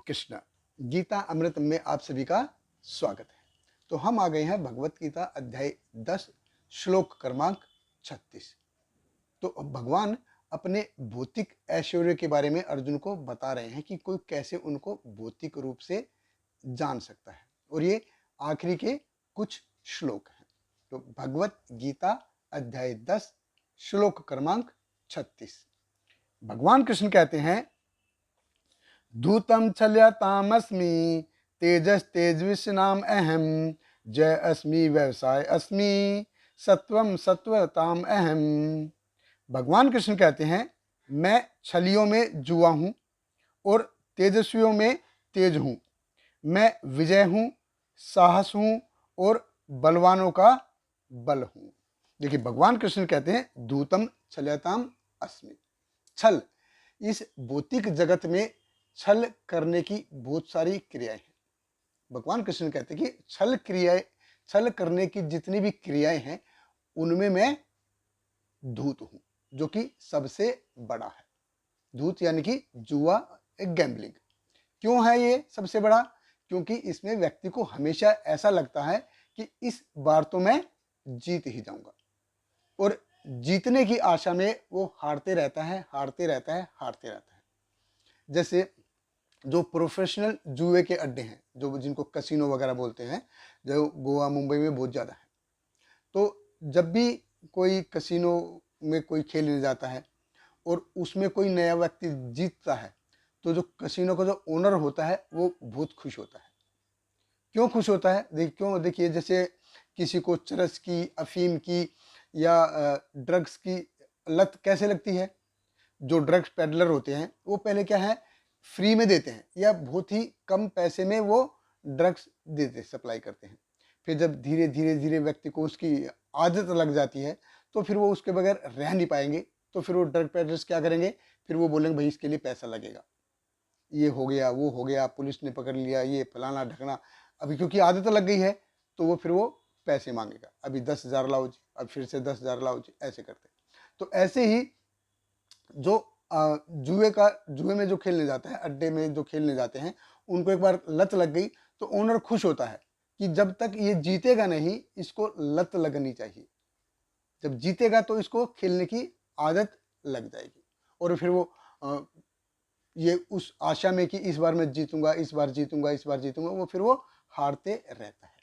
कृष्ण। गीता अमृत में आप सभी का स्वागत है। तो हम आ गए हैं भगवत गीता अध्याय 10 श्लोक क्रमांक 36। तो भगवान अपने भौतिक ऐश्वर्य के बारे में अर्जुन को बता रहे हैं कि कोई कैसे उनको भौतिक रूप से जान सकता है, और ये आखिरी के कुछ श्लोक हैं। तो भगवत गीता अध्याय 10 श्लोक क्रमांक 36। भगवान कृष्ण कहते हैं, धूतम छल्यतामस्मि तेजस्तेजस्विनाम अहम, जय अस्मि व्यवसाय अस्मि, सत्वम सत्वताम अहम। भगवान कृष्ण कहते हैं, मैं छलियों में जुआ हूं और तेजस्वियों में तेज हूं। मैं विजय हूं, साहस हूं और बलवानों का बल हूं। देखिए, भगवान कृष्ण कहते हैं, धूतम छल्यताम अस्मि। छल, इस भौतिक जगत में छल करने की बहुत सारी क्रियाएं हैं। भगवान कृष्ण कहते हैं कि छल करने की जितनी भी क्रियाएं हैं उनमें मैं धूत हूं, जो कि सबसे बड़ा है। धूत यानी कि जुआ, एक गैम्बलिंग। क्यों है ये सबसे बड़ा? क्योंकि इसमें व्यक्ति को हमेशा ऐसा लगता है कि इस बार तो मैं जीत ही जाऊंगा, और जीतने की आशा में वो हारते रहता है, हारते रहता है, हारते रहता है। जैसे जो प्रोफेशनल जुए के अड्डे हैं, जो जिनको कसिनो वगैरह बोलते हैं, जो गोवा मुंबई में बहुत ज़्यादा है। तो जब भी कोई कसिनो में कोई खेलने जाता है और उसमें कोई नया व्यक्ति जीतता है, तो जो कसिनो का जो ओनर होता है वो बहुत खुश होता है। क्यों खुश होता है? देखिए, जैसे किसी को चरस की, अफीम की या ड्रग्स की लत कैसे लगती है? जो ड्रग्स पेडलर होते हैं वो पहले क्या है, फ्री में देते हैं या बहुत ही कम पैसे में वो ड्रग्स देते, सप्लाई करते हैं। फिर जब धीरे धीरे धीरे व्यक्ति को उसकी आदत लग जाती है तो फिर वो उसके बगैर रह नहीं पाएंगे। तो फिर वो ड्रग पेडलर्स क्या करेंगे, फिर वो बोलेंगे भाई इसके लिए पैसा लगेगा, ये हो गया, वो हो गया, पुलिस ने पकड़ लिया, ये फलाना ढकना। अभी क्योंकि आदत लग गई है तो वो फिर वो पैसे मांगेगा, अभी 10,000 लाओ जी, अब फिर से 10,000 लाओ जी, ऐसे करते। तो ऐसे ही जो जुए में जो खेलने जाता है, अड्डे में जो खेलने जाते हैं, उनको एक बार लत लग गई तो ओनर खुश होता है कि जब तक ये जीतेगा नहीं, इसको लत लगनी चाहिए। जब जीतेगा तो इसको खेलने की आदत लग जाएगी, और फिर वो ये उस आशा में कि इस बार मैं जीतूंगा, इस बार जीतूंगा, इस बार जीतूंगा, वो फिर वो हारते रहता है।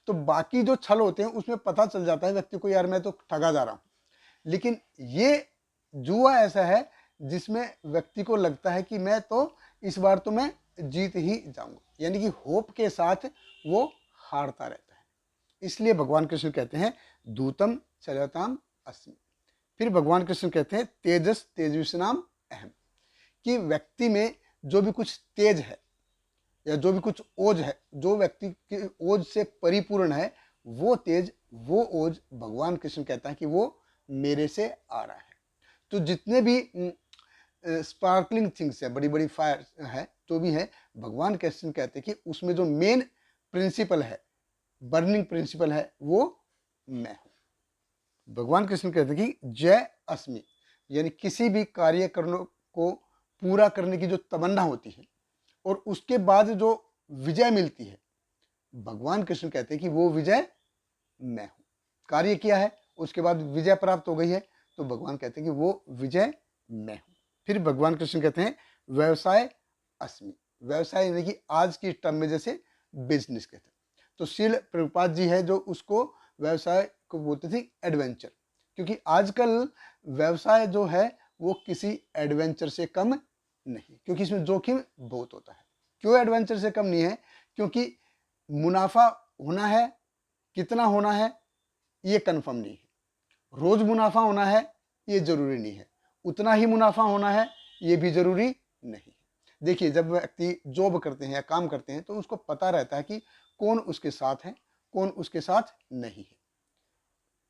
तो बाकी जो छल होते हैं उसमें पता चल जाता है व्यक्ति को, यार मैं तो ठगा जा रहा हूं। लेकिन ये जुआ ऐसा है जिसमें व्यक्ति को लगता है कि मैं तो इस बार तो मैं जीत ही जाऊंगा, यानी कि होप के साथ वो हारता रहता है। इसलिए भगवान कृष्ण कहते हैं, दूतम चलताम अस्मि। फिर भगवान कृष्ण कहते हैं, तेजस तेजस्विनाम अहम, कि व्यक्ति में जो भी कुछ तेज है या जो भी कुछ ओज है, जो व्यक्ति की ओज से परिपूर्ण है, वो तेज, वो ओज भगवान कृष्ण कहता है कि वो मेरे से आ रहा है। तो जितने भी स्पार्कलिंग थिंग्स है, बड़ी बड़ी फायर है, जो भी है, भगवान कृष्ण कहते हैं कि उसमें जो मेन प्रिंसिपल है, बर्निंग प्रिंसिपल है, वो मैं हूं। भगवान कृष्ण कहते हैं कि जय अस्मि, यानी किसी भी कार्य करने को पूरा करने की जो तमन्ना होती है और उसके बाद जो विजय मिलती है, भगवान कृष्ण कहते हैं कि वो विजय मैं हूं। कार्य किया है, उसके बाद विजय प्राप्त हो गई है, तो भगवान कहते हैं कि वो विजय मैं हूं। फिर भगवान कृष्ण कहते हैं, व्यवसाय अस्मि। व्यवसाय यानी कि आज की टर्म में जैसे बिजनेस कहते हैं, तो श्रील प्रभुपाद जी है जो उसको व्यवसाय को बोलते थे एडवेंचर, क्योंकि आजकल व्यवसाय जो है वो किसी एडवेंचर से कम नहीं, क्योंकि इसमें जोखिम बहुत होता है। क्यों एडवेंचर से कम नहीं है? क्योंकि मुनाफा होना है, कितना होना है ये कंफर्म नहीं है। रोज मुनाफा होना है ये जरूरी नहीं है, उतना ही मुनाफा होना है ये भी जरूरी नहीं है। देखिए, जब व्यक्ति जॉब करते हैं या काम करते हैं तो उसको पता रहता है कि कौन उसके साथ है, कौन उसके साथ नहीं है,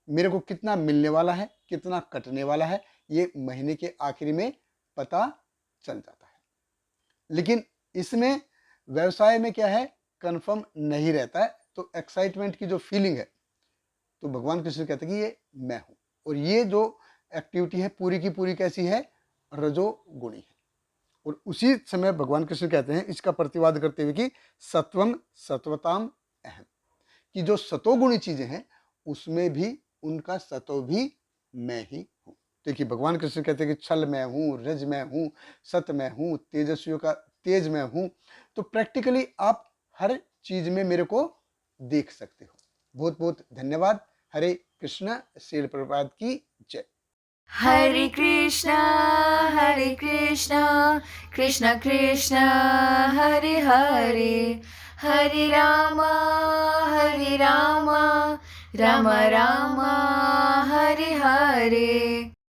मेरे को कितना मिलने वाला है, कितना कटने वाला है, ये महीने के आखिर में पता चल जाता है। लेकिन इसमें व्यवसाय में क्या है, कंफर्म नहीं रहता है। तो एक्साइटमेंट की जो फीलिंग है, तो भगवान कृष्ण कहते हैं कि ये मैं हूं, और ये जो एक्टिविटी है पूरी की पूरी कैसी है, रजोगुणी है। और उसी समय भगवान कृष्ण कहते हैं इसका प्रतिवाद करते हुए कि सत्वम सत्वताम अहम, कि जो सतोगुणी चीजें हैं उसमें भी उनका सतो भी मैं ही हूँ। देखिए भगवान कृष्ण कहते हैं कि छल मैं हूँ, रज मैं हूँ, सत मैं हूँ, तेजस्वियों का तेज मैं हूँ। तो प्रैक्टिकली आप हर चीज में मेरे को देख सकते हो। बहुत बहुत धन्यवाद। हरे कृष्णा। श्रील प्रभुपाद की जय। Hare Krishna, Hare Krishna, Krishna Krishna, Hare Hare, Hare Rama, Hare Rama, Rama Rama, Hare Hare.